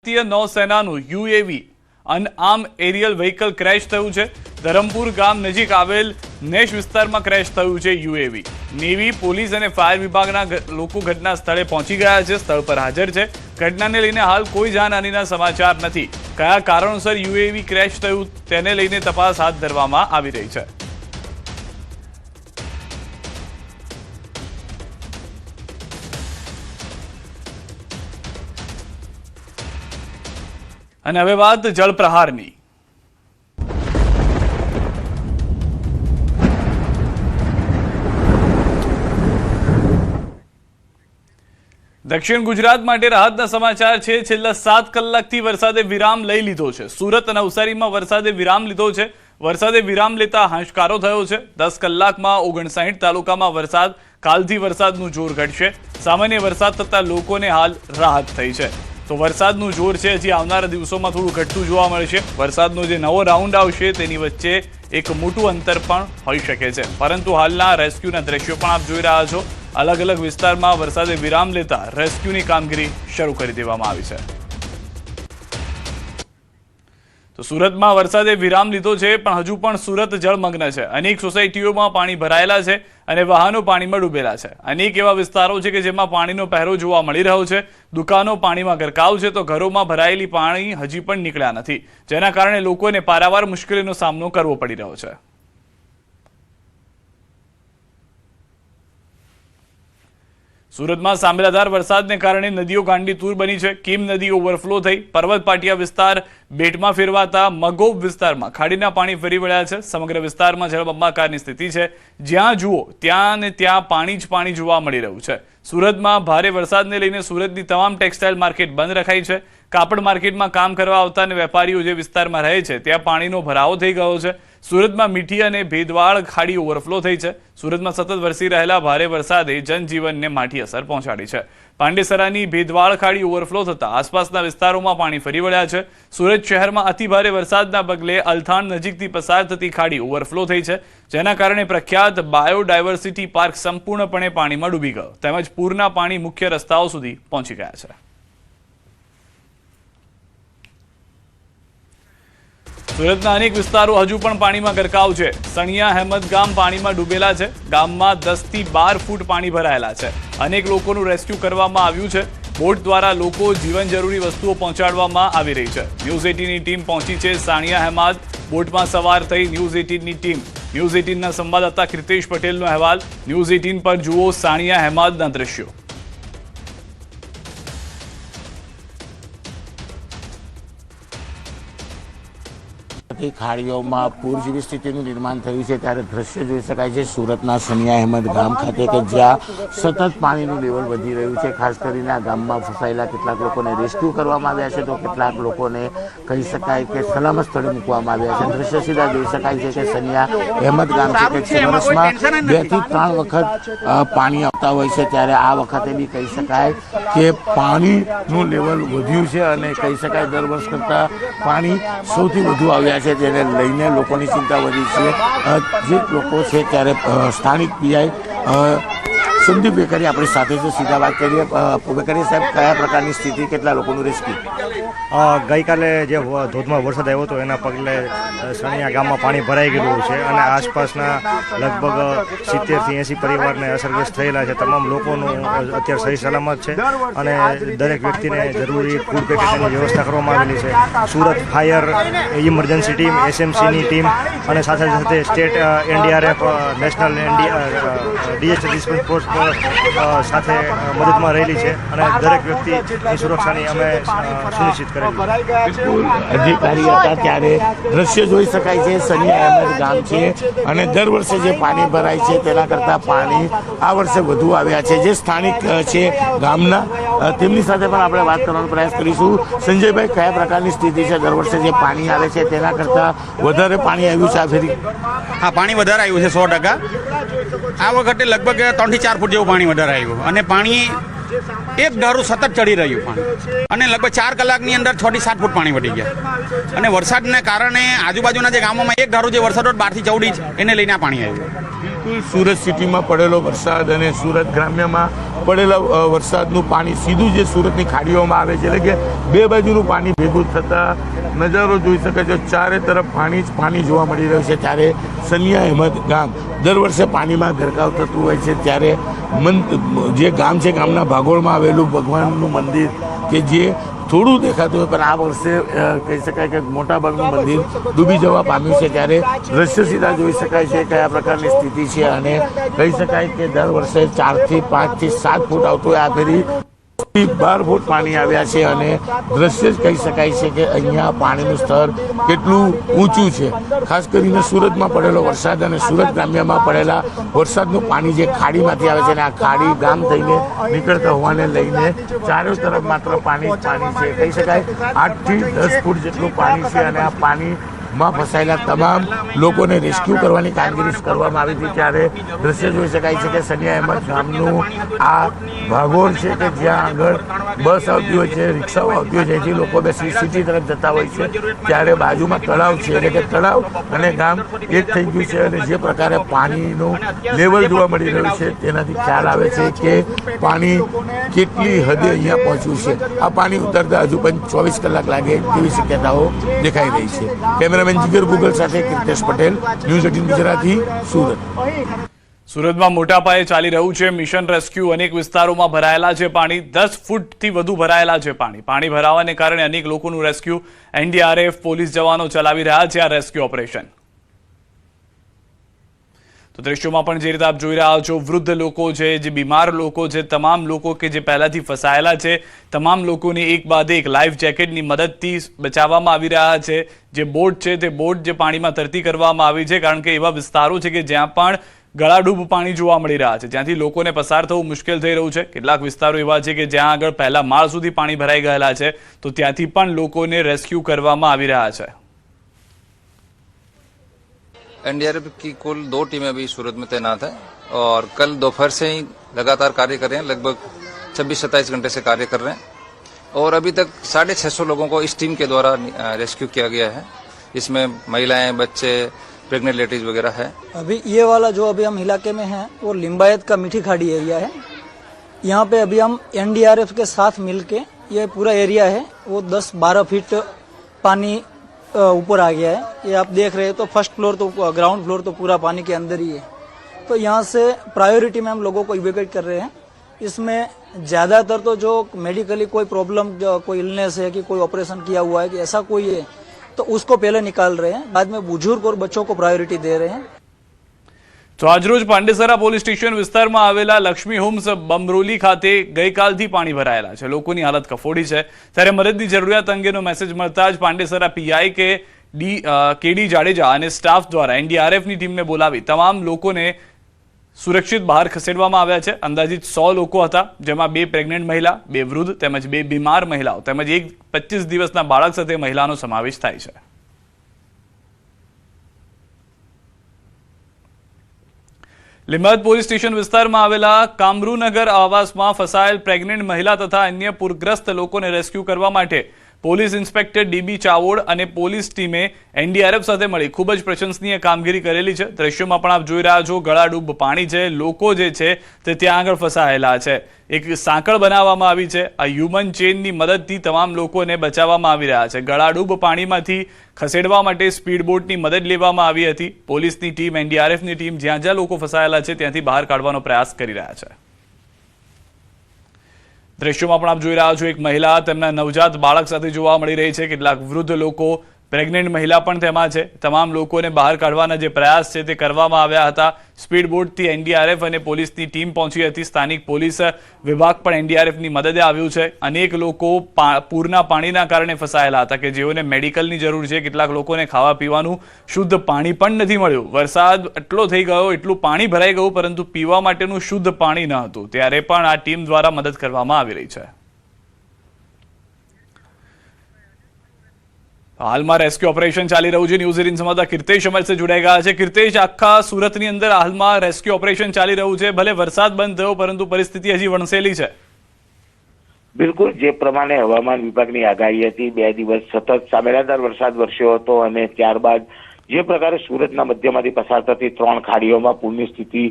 ભારતીય નૌસેનાનું UAV unarmed aerial vehicle crash થયું છે। ધરમપુર ગામ નજીક આવેલ નેશ વિસ્તારમાં ક્રેશ થયું છે યુએવી। નેવી, પોલીસ અને ફાયર વિભાગના લોકો ઘટના સ્થળે પહોંચી ગયા છે, સ્થળ પર હાજર છે। ઘટનાને લઈને હાલ કોઈ જાનહાનિના સમાચાર નથી। કયા કારણોસર યુએવી ક્રેશ થયું તેને લઈને તપાસ હાથ ધરવામાં આવી રહી છે। અને હવે વાત જળપ્રહારની। દક્ષિણ ગુજરાત માટે રાહતના સમાચાર છે। છેલ્લા 7 કલાકથી વરસાદે વિરામ લઈ લીધો છે। સુરત અને નવસારીમાં વરસાદે વિરામ લીધો છે। વરસાદે વિરામ લેતા હાશકારો થયો છે। 10 કલાકમાં 59 તાલુકામાં વરસાદ। કાલથી વરસાદનું જોર ઘટશે। સામાન્ય વરસાદ થતા લોકોને હાલ રાહત થઈ છે। તો વરસાદનું જોર છે હજી આવનારા દિવસોમાં થોડું ઘટતું જોવા મળશે। વરસાદનો જે નવો રાઉન્ડ આવશે તેની વચ્ચે એક મોટું અંતર પણ હોઈ શકે છે, પરંતુ હાલના રેસ્ક્યુના દ્રશ્યો પણ આપ જોઈ રહ્યા છો। અલગ અલગ વિસ્તારમાં વરસાદે વિરામ લેતા રેસ્ક્યુની કામગીરી શરૂ કરી દેવામાં આવી છે। તો સુરતમાં વરસાદે વિરામ લીધો છે, પણ હજુ પણ સુરત જળમગ્ન છે। અનેક સોસાયટીઓમાં પાણી ભરાયેલા છે અને વાહનો પાણીમાં ડૂબેલા છે। અનેક એવા વિસ્તારો છે કે જેમાં પાણીનો પહેરો જોવા મળી રહ્યો છે। દુકાનો પાણીમાં ગરકાવ છે, તો ઘરોમાં ભરાયેલી પાણી હજી પણ નીકળ્યા નથી, જેના કારણે લોકોને પારાવાર મુશ્કેલીનો સામનો કરવો પડી રહ્યો છે। સુરતમાં સાંભળાધાર વરસાદને કારણે નદીઓ ગાંડીતુર બની છે। કીમ નદી ઓવરફ્લો થઈ પર્વત પાટિયા વિસ્તાર બેટમાં ફેરવાતા મગોબ વિસ્તારમાં ખાડીના પાણી ફરી વળ્યા છે। સમગ્ર વિસ્તારમાં જળબંબાકારની સ્થિતિ છે। જ્યાં જુઓ ત્યાં ને ત્યાં પાણી જ પાણી જોવા મળી રહ્યું છે। સુરતમાં ભારે વરસાદને લઈને સુરતની તમામ ટેક્સટાઇલ માર્કેટ બંધ રખાઈ છે। કાપડ માર્કેટમાં કામ કરવા આવતા અને વેપારીઓ જે વિસ્તારમાં રહે છે ત્યાં પાણીનો ભરાવો થઈ ગયો છે। સુરતમાં મીઠી અને ભેદવાળ ખાડી ઓવરફ્લો થઈ છે। સુરતમાં સતત વરસી રહેલા ભારે વરસાદે જનજીવનને માઠી અસર પહોંચાડી છે। પાંડેસરાની ભેદવાળ ખાડી ઓવરફ્લો થતા આસપાસના વિસ્તારોમાં પાણી ફરી વળ્યા છે। સુરત શહેરમાં અતિભારે વરસાદના પગલે અલથાણ નજીકથી પસાર થતી ખાડી ઓવરફ્લો થઈ છે, જેના કારણે પ્રખ્યાત બાયોડાયવર્સિટી પાર્ક સંપૂર્ણપણે પાણીમાં ડૂબી ગયો, તેમજ પૂરના પાણી મુખ્ય રસ્તાઓ સુધી પહોંચી ગયા છે। સુરતના અનેક વિસ્તારો હજુ પણ પાણીમાં ગરકાવ છે। સણિયા હેમદ ગામ પાણીમાં ડૂબેલા છે। ગામમાં 10 થી 12 ફૂટ પાણી ભરાયેલા છે। અનેક લોકોનું રેસ્ક્યુ કરવામાં આવ્યું છે। બોટ દ્વારા લોકો જીવન જરૂરી વસ્તુઓ પહોંચાડવામાં આવી રહી છે। ન્યૂઝ 18ની ટીમ પહોંચી છે સાણિયા હેમદ। બોટમાં સવાર થઈ ન્યૂઝ 18ની ટીમ। ન્યૂઝ 18ના સંવાદદાતા કૃતેશ પટેલનો અહેવાલ। ન્યૂઝ 18 પર જુઓ સાણિયા હેમદના દ્રશ્યો। ખાડીઓમાં પૂર જેવી સ્થિતિનું નિર્માણ થયું છે, ત્યારે દ્રશ્ય જોઈ શકાય છે સુરતના સનિયા અહેમદ ગામ ખાતે, કે જ્યાં સતત પાણીનું લેવલ વધી રહ્યું છે। ખાસ કરીને આ ગામમાં ફસાયેલા કેટલાક લોકોને રેસ્ક્યુ કરવામાં આવ્યા છે, તો કેટલાક લોકોને કહી શકાય કે સલામત સ્થળે મૂકવામાં આવ્યા છે। દ્રશ્ય સીધા જોઈ શકાય છે કે સનિયા અહેમદ ગામ છે કે જે વર્ષમાં 2 થી 3 વખત પાણી આવતા હોય છે, ત્યારે આ વખતે બી કહી શકાય કે પાણીનું લેવલ વધ્યું છે અને કહી શકાય દર વર્ષ કરતાં પાણી સૌથી વધુ આવ્યા છે, જેને લઈને લોકોની ચિંતા વધી છે। જે લોકો છે ત્યારે સ્થાનિક પીઆઈ સંદીપ બેકરી આપણી સાથે છે, સીધા વાત કરીએ। બેકરી સાહેબ, કયા પ્રકારની સ્થિતિ, કેટલા લોકોનું રેસ્ક્યુ? ગઈકાલે જે ધોધમાર વરસાદ આવ્યો હતો એના પગલે સણિયા ગામમાં પાણી ભરાઈ ગયેલું છે અને આસપાસના લગભગ 70 થી 80 પરિવારને અસરગ્રસ્ત થયેલા છે। તમામ લોકોનું અત્યારે સહી સલામત છે અને દરેક વ્યક્તિને જરૂરી ફૂડ પેકેટની વ્યવસ્થા કરવામાં આવેલી છે। સુરત ફાયર ઇમરજન્સી ટીમ, એસએમસીની ટીમ અને સાથે સાથે state NDRF, national disaster response force સાથે મદદમાં રહેલી છે અને દરેક વ્યક્તિની સુરક્ષાની અમે સુનિશ્ચિત કરેલી। અધિકારી હતા ત્યારે દ્રશ્ય જોઈ શકાય છે સનિયા અહેમદ ગામ છે અને દર વર્ષે જે પાણી ભરાય છે તેના કરતાં પાણી આ વર્ષે વધુ આવ્યા છે। જે સ્થાનિક છે ગામના, તેમની સાથે પણ આપણે વાત કરવાનો પ્રયાસ કરીશું। સંજયભાઈ, કયા પ્રકારની સ્થિતિ છે? દર વર્ષે જે પાણી આવે છે તેના કરતાં વધારે પાણી આવ્યું છે આ ફેરી? હા, પાણી વધારે આવ્યું છે 100%। આ વખતે લગભગ 3 થી 4 ફૂટ જેવું પાણી વધારે આવ્યું અને પાણી એક ધારું સતત ચડી રહ્યું પાણી, અને લગભગ 4 કલાકની અંદર 6 થી 7 ફૂટ પાણી વધી ગયા। અને વરસાદને કારણે આજુબાજુના જે ગામોમાં એક ધારું જે વરસાદ 12 થી 14 ઇંચ એને લઈને આ પાણી આવ્યું। બિલકુલ સુરત સિટીમાં પડેલો વરસાદ અને સુરત ગ્રામ્યમાં પડેલા વરસાદનું પાણી સીધું જે સુરતની ખાડીઓમાં આવે છે, એટલે કે બે બાજુનું પાણી ભેગું થતાં નજારો જોઈ શકાય છે. ચારે તરફ પાણી જ પાણી જોવા મળી રહ્યું છે. ત્યારે સનિયા અહેમદ ગામ દર વર્ષે પાણીમાં ગરકાવ થતું હોય છે. ત્યારે જે ગામ છે, ગામના ભાગોળમાં આવેલું ભગવાનનું મંદિર કે જે થોડું દેખાતું હોય, પણ આ વર્ષે કહી શકાય કે મોટાભાગનું મંદિર ડૂબી જવા પામ્યું છે. ત્યારે દ્રશ્ય સીધા જોઈ શકાય છે કયા પ્રકારની સ્થિતિ છે, અને કહી શકાય કે દર વર્ષે 4 થી 5 થી 7 ફૂટ આવતું હોય, આ ફેરી 12 ફૂટ પાણી આવ્યા છે. અને દ્રશ્ય જ કહી શકાય છે કે અહીંયા પાણીનું સ્તર કેટલું ઊંચું છે. ખાસ કરીને સુરતમાં પડેલો વરસાદ અને સુરત ગ્રામ્યમાં પડેલા વરસાદનું પાણી જે ખાડીમાંથી આવે છે, અને આ ખાડી ગામ થઈને નીકળતા હોવાને લઈને ચારો તરફ માત્ર પાણી જ પાણી છે. કહી શકાય 8 થી 10 ફૂટ જેટલું પાણી છે. અને આ પાણીમાં ફસાયેલા તમામ લોકોને રેસ્ક્યુ કરવાની કામગીરી કરવામાં આવી હતી. ત્યારે દ્રશ્ય જોઈ શકાય છે કે સનિયા અહેમદ ગામનું આ ભાગોળ છે કે જ્યાં આગળ બસ આવતી હોય છે, રિક્ષાઓ આવતી હોય છે, જેથી લોકો બેસી સિટી તરફ જતા હોય છે. ત્યારે બાજુમાં તળાવ છે, એટલે કે તળાવ અને ગામ એક થઈ ગયું છે. અને જે પ્રકારે પાણીનું લેવલ જોવા મળી રહ્યું છે, તેનાથી ખ્યાલ આવે છે કે પાણી કેટલી હદે અહીંયા પહોંચ્યું છે. આ પાણી ઉતરતા હજુ પણ 24 કલાક લાગે તેવી શક્યતાઓ દેખાઈ રહી છે. કેમેરામેન જીગર ગુગલ સાથે કીર્તેશ પટેલ, ન્યૂઝ 18 ગુજરાતી, સુરત. સુરતમાં મોટા પાયે ચાલી રહ્યું છે મિશન રેસ્ક્યુ. અનેક વિસ્તારોમાં ભરાયેલા છે પાણી, 10 ફૂટથી વધુ ભરાયેલા છે પાણી. પાણી ભરાવાને કારણે અનેક લોકોનું રેસ્ક્યુ એનડીઆરએફ પોલીસ જવાનો ચલાવી રહ્યા છે આ રેસ્ક્યુ ઓપરેશન. તો દ્રશ્યોમાં પણ જે રીતે આપ જોઈ રહ્યા છો, વૃદ્ધ લોકો છે, જે બીમાર લોકો છે, તમામ લોકો કે જે પહેલાથી ફસાયેલા છે, તમામ લોકોને એક બાદ એક લાઈફ જેકેટની મદદથી બચાવવામાં આવી રહ્યા છે. જે બોટ છે તે બોટ જે પાણીમાં તરતી કરવામાં આવી છે, કારણ કે એવા વિસ્તારો છે કે જ્યાં પણ ગળાડૂબ પાણી જોવા મળી રહ્યા છે, જ્યાંથી લોકોને પસાર થવું મુશ્કેલ થઈ રહ્યું છે. કેટલાક વિસ્તારો એવા છે કે જ્યાં આગળ પહેલા માળ સુધી પાણી ભરાઈ ગયેલા છે, તો ત્યાંથી પણ લોકોને રેસ્ક્યુ કરવામાં આવી રહ્યા છે. एनडीआरएफ की कुल 2 टीमें अभी सूरत में तैनात है और कल दोपहर से ही लगातार कार्य कर रहे हैं. लगभग 26-27 घंटे से कार्य कर रहे हैं और अभी तक 650 लोगों को इस टीम के द्वारा रेस्क्यू किया गया है. इसमें महिलाएं, बच्चे, प्रेग्नेंट लेडीज वगैरह है. अभी ये वाला जो अभी हम इलाके में हैं वो लिम्बायत का मीठी खाड़ी एरिया है. यहाँ पे अभी हम एनडीआरएफ के साथ मिलके ये पूरा एरिया है वो 10-12 फीट पानी ऊपर आ गया है. ये आप देख रहे हैं तो फर्स्ट फ्लोर तो ग्राउंड फ्लोर तो पूरा पानी के अंदर ही है. तो यहाँ से प्रायोरिटी में हम लोगों को इवेक्यूएट कर रहे हैं. इसमें ज़्यादातर तो जो मेडिकली कोई प्रॉब्लम, कोई इलनेस है कि कोई ऑपरेशन किया हुआ है कि ऐसा कोई है, तो उसको पहले निकाल रहे हैं. बाद में बुजुर्ग और बच्चों को प्रायोरिटी दे रहे हैं. તો આજરોજ પાંડેસરા પોલીસ સ્ટેશન વિસ્તારમાં આવેલા લક્ષ્મી હોમ્સ બમરોલી ખાતે ગઈકાલથી પાણી ભરાયેલા છે. લોકોની હાલત કફોડી છે. ત્યારે મદદની જરૂરિયાત અંગેનો મેસેજ મળતા જ પાંડેસરા પીઆઈ કેડી જાડેજા અને સ્ટાફ દ્વારા એનડીઆરએફની ટીમને બોલાવી તમામ લોકોને સુરક્ષિત બહાર ખસેડવામાં આવ્યા છે. અંદાજિત 100 લોકો હતા, જેમાં 2 પ્રેગ્નન્ટ મહિલા, 2 વૃદ્ધ તેમજ 2 બીમાર મહિલાઓ તેમજ એક 25 દિવસના બાળક સાથે મહિલાનો સમાવેશ થાય છે. લીંબાયત પોલીસ સ્ટેશન વિસ્તારમાં આવેલા કામરૂનગર આવાસમાં ફસાયેલ પ્રેગ્નન્ટ મહિલા તથા અન્ય પૂરગ્રસ્ત લોકોને રેસ્ક્યુ કરવા માટે પોલીસ ઇન્સ્પેક્ટર ડીબી ચાવોડ અને પોલીસ ટીમે એનડીઆરએફ સાથે મળી ખૂબ જ પ્રશંસનીય કામગીરી કરેલી છે. દ્રશ્યોમાં પણ આપ જોઈ રહ્યા છો, ગળાડૂબ પાણી છે, લોકો જે છે તે ત્યાં આગળ ફસાયેલા છે. એક સાંકળ બનાવવામાં આવી છે. આ હ્યુમન ચેનની મદદથી તમામ લોકોને બચાવવામાં આવી રહ્યા છે. ગળાડૂબ પાણીમાંથી ખસેડવા માટે સ્પીડ બોટની મદદ લેવામાં આવી હતી. પોલીસની ટીમ, એનડીઆરએફની ટીમ જ્યાં જ્યાં લોકો ફસાયેલા છે ત્યાંથી બહાર કાઢવાનો પ્રયાસ કરી રહ્યા છે. દ્રશ્યોમાં પણ આપ જોઈ રહ્યા છો, એક મહિલા તેમના નવજાત બાળક સાથે જોવા મળી રહી છે. કેટલાક વૃદ્ધ લોકો, પ્રેગ્નન્ટ મહિલા પણ તેમાં છે. તમામ લોકોને બહાર કાઢવાના જે પ્રયાસ છે તે કરવામાં આવ્યા હતા. સ્પીડ બોટથી એનડીઆરએફ અને પોલીસની ટીમ પહોંચી હતી. સ્થાનિક પોલીસ વિભાગ પણ એનડીઆરએફની મદદે આવ્યું છે. અનેક લોકો પૂરના પાણીના કારણે ફસાયેલા હતા કે જેઓને મેડિકલની જરૂર છે. કેટલાક લોકોને ખાવા પીવાનું શુદ્ધ પાણી પણ નથી મળ્યું. વરસાદ એટલો થઈ ગયો, એટલું પાણી ભરાઈ ગયું, પરંતુ પીવા માટેનું શુદ્ધ પાણી ન હતું. ત્યારે પણ આ ટીમ દ્વારા મદદ કરવામાં આવી રહી છે. હાલમાં રેસ્ક્યુ ઓપરેશન ચાલી રહ્યું છે. ન્યૂઝ 18 સંવાદદાતા કીર્તેશ અમારી સાથે જોડાઈ ગયા છે. કીર્તેશ, આખા સુરતની અંદર હાલમાં રેસ્ક્યુ ઓપરેશન ચાલી રહ્યું છે. ભલે વરસાદ બંધ થયો, પરંતુ પરિસ્થિતિ હજી વણસેલી છે. બિલકુલ, જે પ્રમાણે હવામાન વિભાગની આગાહી હતી, 2 દિવસ સતત સામેલાદાર વરસાદ વરસ્યો હતો અને ત્યારબાદ જે પ્રકારે સુરતના મધ્યમાંથી પસાર થતી 3 ખાડીઓમાં પૂરની સ્થિતિ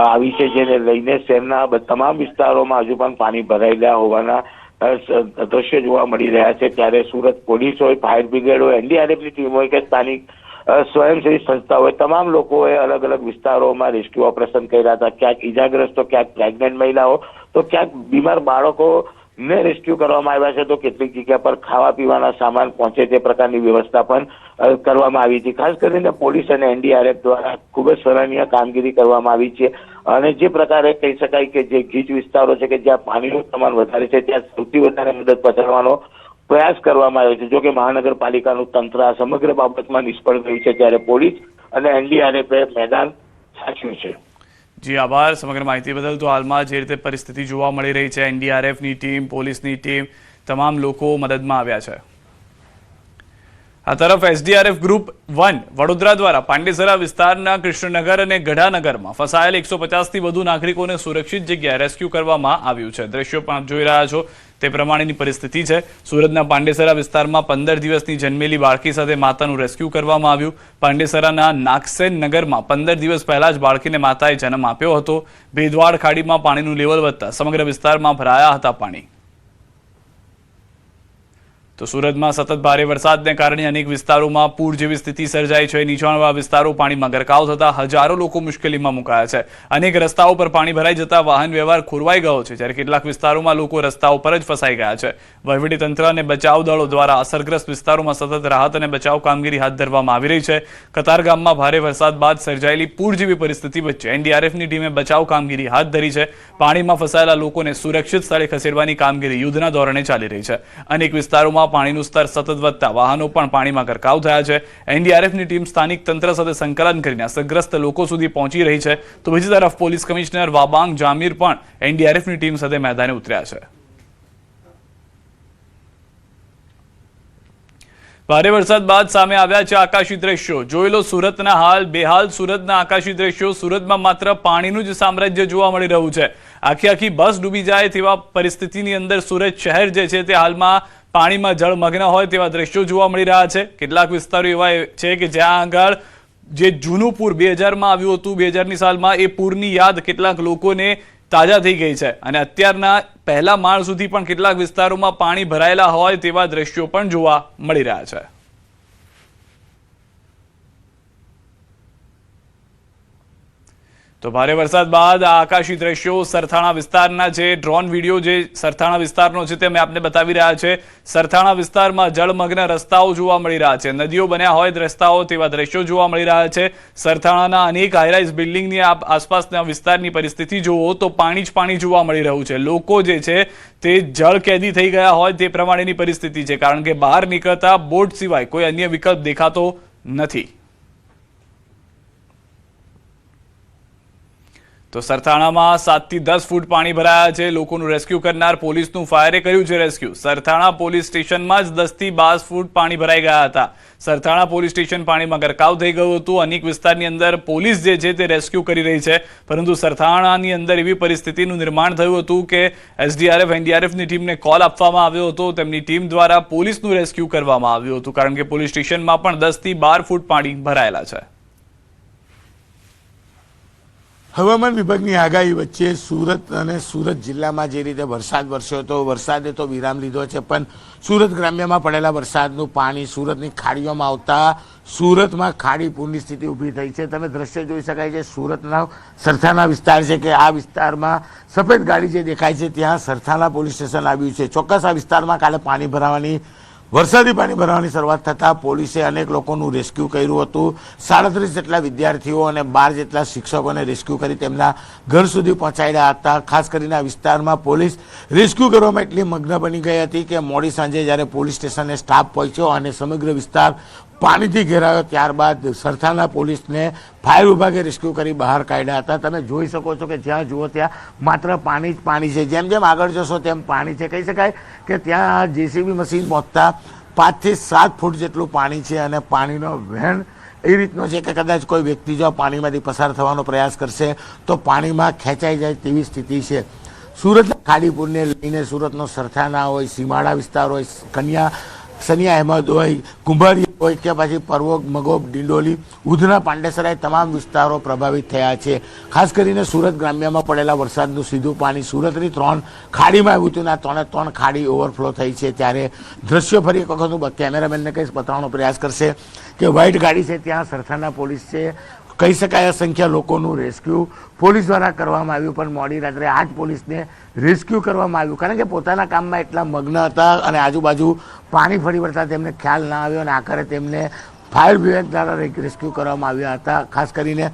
આવી છે, જેને લઈને શહેરના તમામ વિસ્તારોમાં હજુ પણ પાણી ભરાયેલા હોવાના દ્રશ્યો જોવા મળી રહ્યા છે. ત્યારે સુરત પોલીસ હોય, ફાયર બ્રિગેડ હોય, એનડીઆરએફની ટીમ હોય કે સ્થાનિક સ્વયંસેવી સંસ્થા હોય, તમામ લોકોએ અલગ અલગ વિસ્તારોમાં રેસ્ક્યુ ઓપરેશન કર્યા હતા. ક્યાંક ઈજાગ્રસ્તો, ક્યાંક પ્રેગ્નન્ટ મહિલાઓ, તો ક્યાંક બીમાર બાળકો ને રેસ્ક્યુ કરવામાં આવ્યા છે. તો કેટલીક જગ્યા પર ખાવા પીવાના સામાન પહોંચે તે પ્રકારની વ્યવસ્થા પણ કરવામાં આવી હતી. ખાસ કરીને પોલીસ અને એનડીઆરએફ દ્વારા ખૂબ જ સરાહનીય કામગીરી કરવામાં આવી છે. અને જે પ્રકારે કહી શકાય કે જે ગીચ વિસ્તારો છે કે જ્યાં પાણીનું પ્રમાણ વધારે છે, ત્યાં સૌથી વધારે મદદ પહોંચાડવાનો પ્રયાસ કરવામાં આવ્યો છે. જો કે મહાનગરપાલિકાનું તંત્ર આ સમગ્ર બાબતમાં નિષ્ફળ ગયું છે, ત્યારે પોલીસ અને એનડીઆરએફે મેદાન સાચ્યું છે. જી આભાર સમગ્ર માહિતી બદલ. તો હાલમાં જે રીતે પરિસ્થિતિ જોવા મળી રહી છે, એનડીઆરએફની ટીમ, પોલીસની ટીમ, તમામ લોકો મદદમાં આવ્યા છે. આ તરફ એસડીઆરએફ ગ્રુપ 1 વડોદરા દ્વારા પાંડેસરા વિસ્તારના કૃષ્ણનગર અને ગઢાનગરમાં ફસાયેલ 150થી વધુ નાગરિકોને સુરક્ષિત જગ્યાએ રેસ્ક્યુ કરવામાં આવ્યું છે. દ્રશ્યો પણ આપ જોઈ રહ્યા છો તે પ્રમાણેની પરિસ્થિતિ છે. સુરતના પાંડેસરા વિસ્તારમાં 15 દિવસની જન્મેલી બાળકી સાથે માતાનું રેસ્ક્યુ કરવામાં આવ્યું. પાંડેસરાના નાગસેન નગરમાં 15 દિવસ પહેલા જ બાળકીને માતાએ જન્મ આપ્યો હતો. ભેદવાડ ખાડીમાં પાણીનું લેવલ વધતા સમગ્ર વિસ્તારમાં ભરાયા હતા પાણી. તો સુરતમાં સતત ભારે વરસાદને કારણે અનેક વિસ્તારોમાં પૂર જેવી સ્થિતિ સર્જાઈ છે. નીચાણવાળા વિસ્તારો પાણીમાં ગરકાવ થતા હજારો લોકો મુશ્કેલીમાં મુકાયા છે. અનેક રસ્તાઓ પર પાણી ભરાઈ જતા વાહન વ્યવહાર ખોરવાઈ ગયો છે, જ્યારે કેટલાક વિસ્તારોમાં લોકો રસ્તાઓ પર જ ફસાઈ ગયા છે. વહીવટીતંત્ર અને બચાવ દળો દ્વારા અસરગ્રસ્ત વિસ્તારોમાં સતત રાહત અને બચાવ કામગીરી હાથ ધરવામાં આવી રહી છે. કતારગામમાં ભારે વરસાદ બાદ સર્જાયેલી પૂર જેવી પરિસ્થિતિ વચ્ચે એનડીઆરએફની ટીમે બચાવ કામગીરી હાથ ધરી છે. પાણીમાં ફસાયેલા લોકોને સુરક્ષિત સ્થળે ખસેડવાની કામગીરી યુદ્ધના ધોરણે ચાલી રહી છે. અનેક વિસ્તારોમાં પાણીનું સ્તર સતત વધતા વાહનો પણ પાણીમાં ગરકાવ થયા છે. એનડીઆરએફની ટીમ સ્થાનિક તંત્ર સાથે સંકલન કરીને અસરગ્રસ્ત લોકો સુધી પહોંચી રહી છે. તો બીજી તરફ પોલીસ કમિશનર વાબાંગ જામીર પણ એનડીઆરએફની ટીમ સાથે મેદાને ઉતર્યા છે. ભારે વરસાદ બાદ સામે આવ્યા છે આકાશી દ્રશ્યો. જોઈ લો સુરતના હાલ બેહાલ સુરતના આકાશી દ્રશ્યો. સુરતમાં માત્ર પાણીનું જ સામ્રાજ્ય જોવા મળી રહ્યું છે. આખી બસ ડૂબી જાય તેવા પરિસ્થિતિની અંદર સુરત શહેર જે છે તે હાલમાં પાણીમાં જળમગ્ન હોય તેવા દ્રશ્યો જોવા મળી રહ્યા છે. કેટલાક વિસ્તારો એવા છે કે જ્યાં આગળ જે જૂનું પૂર 2000માં આવ્યું હતું, 2000ની સાલમાં, એ પૂરની યાદ કેટલાક લોકોને તાજા થઈ ગઈ છે. અને અત્યારના પહેલા માળ સુધી પણ કેટલાક વિસ્તારોમાં પાણી ભરાયેલા હોય તેવા દ્રશ્યો પણ જોવા મળી રહ્યા છે. તો ભારે વરસાદ બાદ આ આકાશી દ્રશ્યો સરથાણા વિસ્તારના છે. ડ્રોન વિડીયો જે સરથાણા વિસ્તારનો છે તે અમે આપને બતાવી રહ્યા છે. સરથાણા વિસ્તારમાં જળમગ્ન રસ્તાઓ જોવા મળી રહ્યા છે. નદીઓ બન્યા હોય રસ્તાઓ તેવા દ્રશ્યો જોવા મળી રહ્યા છે. સરથાણાના અનેક હાઈરાઇઝ બિલ્ડિંગની આસપાસના વિસ્તારની પરિસ્થિતિ જુઓ તો પાણી જ પાણી જોવા મળી રહ્યું છે. લોકો જે છે તે જળ કેદી થઈ ગયા હોય તે પ્રમાણેની પરિસ્થિતિ છે, કારણ કે બહાર નીકળતા બોટ સિવાય કોઈ અન્ય વિકલ્પ દેખાતો નથી. તો સરથાણામાં 7 થી 10 ફૂટ પાણી ભરાયા છે. લોકોનું રેસ્ક્યુ કરનાર પોલીસનું ફાયરે કર્યું છે રેસ્ક્યુ. સરથાણા પોલીસ સ્ટેશનમાં જ 10 થી 12 ફૂટ પાણી ભરાઈ ગયા હતા. સરથાણા પોલીસ સ્ટેશન પાણીમાં ગરકાવ થઈ ગયું હતું. અનેક વિસ્તારની અંદર પોલીસ જે છે તે રેસ્ક્યુ કરી રહી છે, પરંતુ સરથાણાની અંદર એવી પરિસ્થિતિનું નિર્માણ થયું હતું કે એસડીઆરએફ એનડીઆરએફની ટીમને કોલ આપવામાં આવ્યો હતો. તેમની ટીમ દ્વારા પોલીસનું રેસ્ક્યુ કરવામાં આવ્યું હતું, કારણ કે પોલીસ સ્ટેશનમાં પણ 10 થી 12 ફૂટ પાણી ભરાયેલા છે. હવામાન વિભાગની આગાહી વચ્ચે સુરત અને સુરત જિલ્લામાં જે રીતે વરસાદ વરસ્યો હતો, વરસાદે તો વિરામ લીધો છે, પણ સુરત ગ્રામ્યમાં પડેલા વરસાદનું પાણી સુરતની ખાડીઓમાં આવતા સુરતમાં ખાડી પૂરની સ્થિતિ ઊભી થઈ છે. તમે દ્રશ્ય જોઈ શકાય છે. સુરતના સરથાણા વિસ્તાર છે કે આ વિસ્તારમાં સફેદ ગાડી જે દેખાય છે ત્યાં સરથાણા પોલીસ સ્ટેશન આવ્યું છે. ચોક્કસ આ વિસ્તારમાં કાલે વરસાદી પાણી ભરાવાની શરૂઆત થતાં પોલીસે અનેક લોકોનું રેસ્ક્યુ કર્યું હતું. 37 જેટલા વિદ્યાર્થીઓ અને 12 જેટલા શિક્ષકોને રેસ્ક્યુ કરી તેમના ઘર સુધી પહોંચાડ્યા હતા. ખાસ કરીને આ વિસ્તારમાં પોલીસ રેસ્ક્યુ કરવામાં એટલી મગ્ન બની ગઈ હતી કે મોડી સાંજે જ્યારે પોલીસ સ્ટેશને સ્ટાફ પહોંચ્યો અને સમગ્ર વિસ્તાર પાણીથી ઘેરાયો, ત્યારબાદ સરથાણા પોલીસને ફાયર વિભાગે રેસ્ક્યુ કરી બહાર કાઢ્યા હતા. તમે જોઈ શકો છો કે જ્યાં જુઓ ત્યાં માત્ર પાણી જ પાણી છે. જેમ જેમ આગળ જશો તેમ પાણી છે. કહી શકાય કે ત્યાં જેસીબી મશીન પહોંચતા 5 થી 7 ફૂટ જેટલું પાણી છે અને પાણીનો વહેણ એ રીતનો છે કે કદાચ કોઈ વ્યક્તિ જો પાણીમાંથી પસાર થવાનો પ્રયાસ કરશે તો પાણીમાં ખેંચાઈ જાય તેવી સ્થિતિ છે. સુરત ખાડીપુરને લઈને સુરતનો સરથાણા હોય, સીમાડા વિસ્તાર હોય, કન્યા સનિયા અહેમદ હોય, કુંભારી હોય કે પછી પરવોક, મગોબ, ડિંડોલી, ઉધના, પાંડેસરાય તમામ વિસ્તારો પ્રભાવિત થયા છે. ખાસ કરીને સુરત ગ્રામ્યમાં પડેલા વરસાદનું સીધું પાણી સુરતની 3 ખાડીમાં આવ્યું હતું. આ 3 ખાડી ઓવરફ્લો થઈ છે. ત્યારે દ્રશ્યો ફરી એક વખત હું કેમેરામેનને કહીશ, બતાવવાનો પ્રયાસ કરશે કે વ્હાઇટ ગાડી છે, ત્યાં સરથાના પોલીસ છે. કહી શકાય અસંખ્ય લોકોનું રેસ્ક્યુ પોલીસ દ્વારા કરવામાં આવ્યું, પણ મોડી રાત્રે 8 પોલીસને રેસ્ક્યુ કરવામાં આવ્યું, કારણ કે પોતાના કામમાં એટલા મગ્ન હતા અને આજુબાજુ પાણી ફરી વળતા તેમને ખ્યાલ ના આવ્યો અને આખરે તેમને ફાયર વિભાગ દ્વારા રેસ્ક્યુ કરવામાં આવ્યા હતા. ખાસ કરીને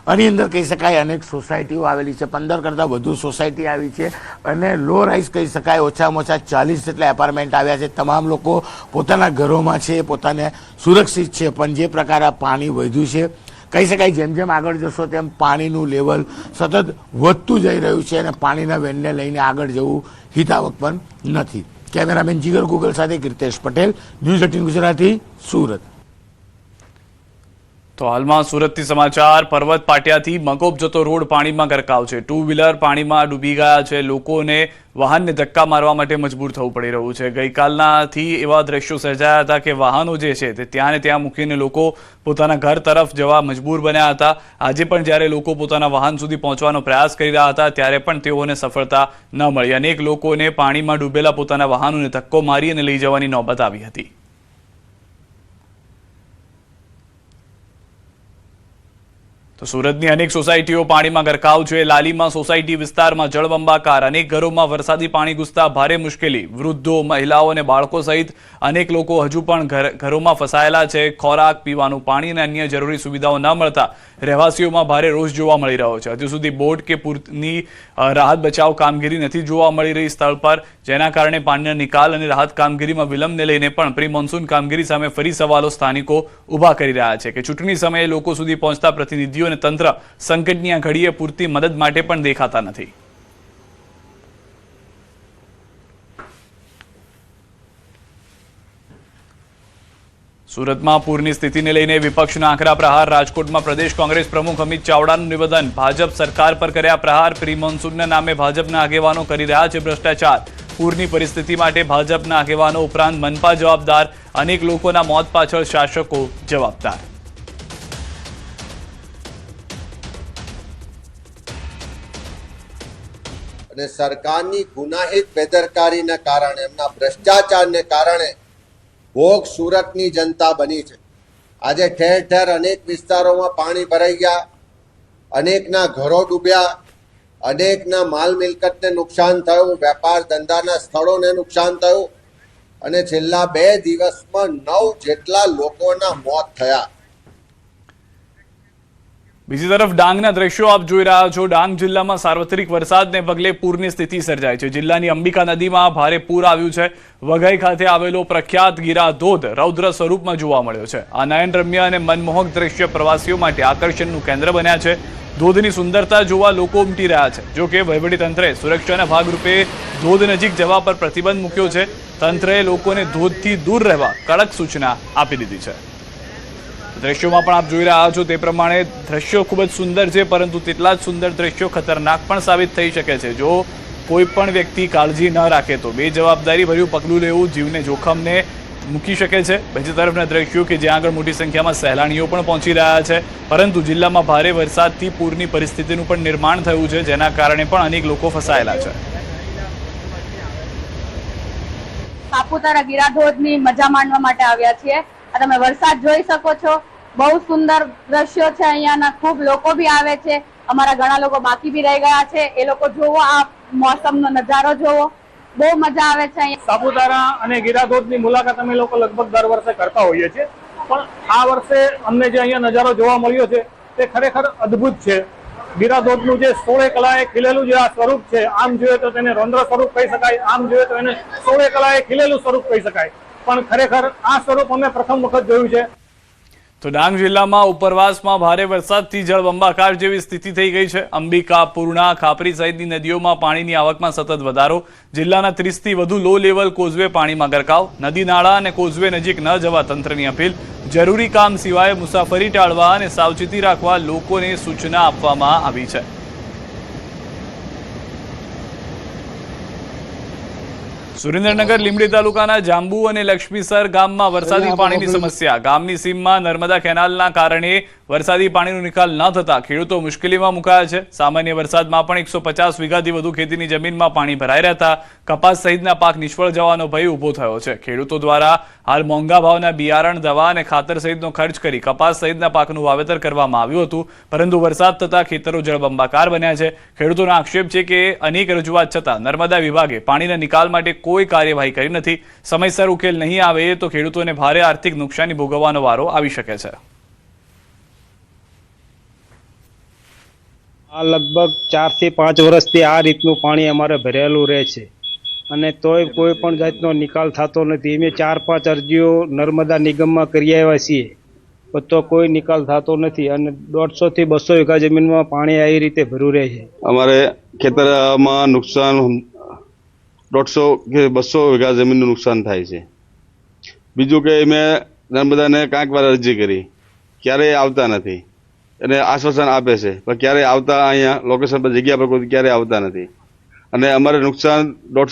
આની અંદર કહી શકાય અનેક સોસાયટીઓ આવેલી છે, 15 કરતાં વધુ સોસાયટી આવી છે અને લો રાઇઝ કહી શકાય, ઓછામાં ઓછા 40 જેટલા એપાર્ટમેન્ટ આવ્યા છે. તમામ લોકો પોતાના ઘરોમાં છે, પોતાને સુરક્ષિત છે, પણ જે પ્રકારે પાણી વધ્યું છે કહી શકાય જેમ જેમ આગળ જશો તેમ પાણીનું લેવલ સતત વધતું જઈ રહ્યું છે અને પાણીના વેનને લઈને આગળ જવું હિતાવક પણ નથી. કેમેરામેન જીગર ગુગલ સાથે કીર્તેશ પટેલ, ન્યૂઝ 18 ગુજરાતી, સુરત. તો હાલમાં સુરતથી સમાચાર. પર્વત પાટિયાથી મગોબ જતો રોડ પાણીમાં ગરકાવ છે. 2 વ્હીલર પાણીમાં ડૂબી ગયા છે. લોકોને વાહનને ધક્કા મારવા માટે મજબૂર થવું પડી રહ્યું છે. ગઈકાલનાથી એવા દ્રશ્યો સર્જાયા હતા કે વાહનો જે છે તે ત્યાં ને ત્યાં મૂકીને લોકો પોતાના ઘર તરફ જવા મજબૂર બન્યા હતા. આજે પણ જ્યારે લોકો પોતાના વાહન સુધી પહોંચવાનો પ્રયાસ કરી રહ્યા હતા ત્યારે પણ તેઓને સફળતા ન મળી. અનેક લોકોને પાણીમાં ડૂબેલા પોતાના વાહનોને ધક્કો મારી અને લઈ જવાની નોબત આવી હતી. તો સુરતની અનેક સોસાયટીઓ પાણીમાં ગરકાવ છે. લાલીમાં સોસાયટી વિસ્તારમાં જળબંબાકાર. અનેક ઘરોમાં વરસાદી પાણી ઘૂસતા ભારે મુશ્કેલી. વૃદ્ધો, મહિલાઓ અને બાળકો સહિત અનેક લોકો હજુ પણ ઘરોમાં ફસાયેલા છે. ખોરાક, પીવાનું પાણી અને અન્ય જરૂરી સુવિધાઓ ન મળતા રહેવાસીઓમાં ભારે રોષ જોવા મળી રહ્યો છે. હજુ સુધી બોટ કે પૂરની રાહત બચાવ કામગીરી નથી જોવા મળી રહી સ્થળ પર, જેના કારણે પાણીના નિકાલ અને રાહત કામગીરીમાં વિલંબને લઈને પણ પ્રી મોન્સૂન કામગીરી સામે ફરી સવાલો સ્થાનિકો ઊભા કરી રહ્યા છે કે ચૂંટણી સમયે લોકો સુધી પહોંચતા પ્રતિનિધિઓ અને તંત્ર સંકટની આ ઘડીએ પૂરતી મદદ માટે પણ દેખાતા નથી. સુરતમાં પૂરની સ્થિતિને લઈને વિપક્ષના આકરા પ્રહાર. રાજકોટમાં પ્રદેશ કોંગ્રેસ પ્રમુખ અમિત ચાવડાનું નિવેદન. ભાજપ સરકાર પર કર્યા પ્રહાર. પ્રી મોન્સૂનના નામે ભાજપના આગેવાનો કરી રહ્યા છે ભ્રષ્ટાચાર. પૂરની પરિસ્થિતિ માટે ભાજપના આગેવાનો ઉપરાંત મનપા જવાબદાર. અનેક લોકોના મોત પાછળ શાસકો જવાબદાર. અને સરકારની ગુનાહિત બેદરકારીને કારણે, એમના ભ્રષ્ટાચારને કારણે ભોગ સુરતની જનતા બની છે. આજે ઠેર ઠેર અનેક વિસ્તારોમાં પાણી ભરાઈ ગયા, અનેકના ઘરો ડૂબ્યા, અનેકના માલ મિલકતને નુકસાન થયું, વેપાર ધંધાના સ્થળોને નુકસાન થયું અને છેલ્લા 2 દિવસમાં 9 જેટલા લોકોના મોત થયા. બીજી તરફ ડાંગના દ્રશ્યો આપ જોઈ રહ્યા છો. ડાંગ જિલ્લામાં સાર્વત્રિક વરસાદને પગલે પૂરની સ્થિતિ સર્જાઈ છે. જિલ્લાની અંબિકા નદીમાં ભારે પૂર આવ્યું છે. વઘઈ ખાતે આવેલો પ્રખ્યાત ગીરા ધોધ રૌદ્ર સ્વરૂપમાં જોવા મળ્યો છે. આ નયનરમ્ય અને મનમોહક દ્રશ્ય પ્રવાસીઓ માટે આકર્ષણનું કેન્દ્ર બન્યા છે. ધોધની સુંદરતા જોવા લોકો ઉમટી રહ્યા છે. જો કે વહીવટીતંત્રે સુરક્ષાના ભાગરૂપે ધોધ નજીક જવા પર પ્રતિબંધ મૂક્યો છે. તંત્રએ લોકોને ધોધથી દૂર રહેવા કડક સૂચના આપી દીધી છે. દ્રશ્યોમાં પણ આપ જોઈ રહ્યા છો તે પ્રમાણે દ્રશ્યો ખૂબ જ સુંદર છે, પરંતુ તેટલા જ સુંદર દ્રશ્યો ખતરનાક પણ સાબિત થઈ શકે છે જો કોઈ પણ વ્યક્તિ કાળજી ન રાખે તો. બેજવાબદારી ભર્યું પગલું લેવું જીવને જોખમને મૂકી શકે છે. બીજી તરફના દ્રશ્યો કે જ્યાં આગળ મોટી સંખ્યામાં સહેલાણીઓ પણ પહોંચી રહ્યા છે, પરંતુ જિલ્લામાં ભારે વરસાદથી પૂરની પરિસ્થિતિનું પણ નિર્માણ થયું છે, જેના કારણે પણ અનેક લોકો ફસાયેલા છે. સાપુતારા ગીરાધોધની મજા માણવા માટે આવ્યા છીએ. આ તમે વરસાદ જોઈ શકો છો. બહુ સુંદર દ્રશ્યો છે. અહીંયાના ખૂબ લોકો બી આવે છે. અમારા ઘણા લોકો બાકી બી રહી ગયા છે. એ લોકો જોવો, આ મોસમનો નજારો જોવો, બહુ મજા આવે છે. અહીંયા સાપુતારા અને ગીરાધોધની મુલાકાત અમે લોકો લગભગ દર વર્ષે કરતા હોઈએ છીએ, પણ આ વર્ષે અમને જે અહીંયા નજારો જોવા મળ્યો છે તે ખરેખર અદ્ભુત છે. ગીરાધોધનું જે 16 કલાએ ખીલેલું જે આ સ્વરૂપ છે, આમ જોઈએ તો તેને રૌદ્ર સ્વરૂપ કહી શકાય, આમ જોઈએ તો એને 16 કલાએ ખીલેલું સ્વરૂપ કહી શકાય, પણ ખરેખર આ સ્વરૂપ અમે પ્રથમ વખત જોયું છે. તો ડાંગ જિલ્લામાં ઉપરવાસમાં ભારે વરસાદથી જળબંબાકાર જેવી સ્થિતિ થઈ ગઈ છે. અંબિકા, પૂર્ણા, ખાપરી સહિતની નદીઓમાં પાણીની આવકમાં સતત વધારો. જિલ્લાના 30થી વધુ લો લેવલ કોઝવે પાણીમાં ગરકાવ. નદી નાળા અને કોઝવે નજીક ન જવા તંત્રની અપીલ. જરૂરી કામ સિવાય મુસાફરી ટાળવા અને સાવચેતી રાખવા લોકોને સૂચના આપવામાં આવી છે. સુરેન્દ્રનગર લીંબડી તાલુકાના જાંબુ અને લક્ષ્મીસર ગામમાં વરસાદી પાણીની સમસ્યા. ગામની સીમમાં નર્મદા કેનાલના કારણે વરસાદી પાણીનો નિકાલ ન થતા ખેડૂતો મુશ્કેલીમાં મુકાયા છે. સામાન્ય વરસાદમાં પણ 150 વીઘાથી વધુ ખેતીની જમીનમાં પાણી ભરાઈ રહેતા કપાસ સહિતના પાક નિષ્ફળ જવાનો ભય ઊભો થયો છે. ખેડૂતો દ્વારા હાલ મોંઘા ભાવના બિયારણ, દવા અને ખાતર સહિતનો ખર્ચ કરી કપાસ સહિતના પાકનું વાવેતર કરવામાં આવ્યું હતું, પરંતુ વરસાદ થતા ખેતરો જળબંબાકાર બન્યા છે. ખેડૂતોનો આક્ષેપ છે કે અનેક રજૂઆત છતાં નર્મદા વિભાગે પાણીના નિકાલ માટે કોઈ કાર્યવાહી કરી નથી. સમયસર ઉકેલ નહીં આવે તો ખેડૂતોને ભારે આર્થિક નુકસાની ભોગવવાનો વારો આવી શકે છે. આ લગભગ 4 થી 5 વર્ષથી આ રીતનું પાણી અમારે ભરેલું રહે છે અને તોય કોઈ પણ જાતનો નિકાલ થતો નથી. અમે 4-5 અરજીઓ નર્મદા નિગમમાં કરી આવ્યા છીએ, પણ તો કોઈ નિકાલ થતો નથી અને 150 થી 200 વીઘા જમીનમાં પાણી આવી રીતે ભર્યું રહે છે. અમારે ખેતરમાં નુકસાન 150 કે 200 વીઘા જમીનનું નુકસાન થાય છે. બીજું કે મેં નર્મદાને કાંઈક વાર અરજી કરી, ક્યારેય આવતા નથી અને આશ્વાસન આપે છે, પણ ક્યારેય આવતા અહીંયા લોકેશન પર જગ્યા પર કોઈ ક્યારેય આવતા નથી અને અમારે નુકસાન 150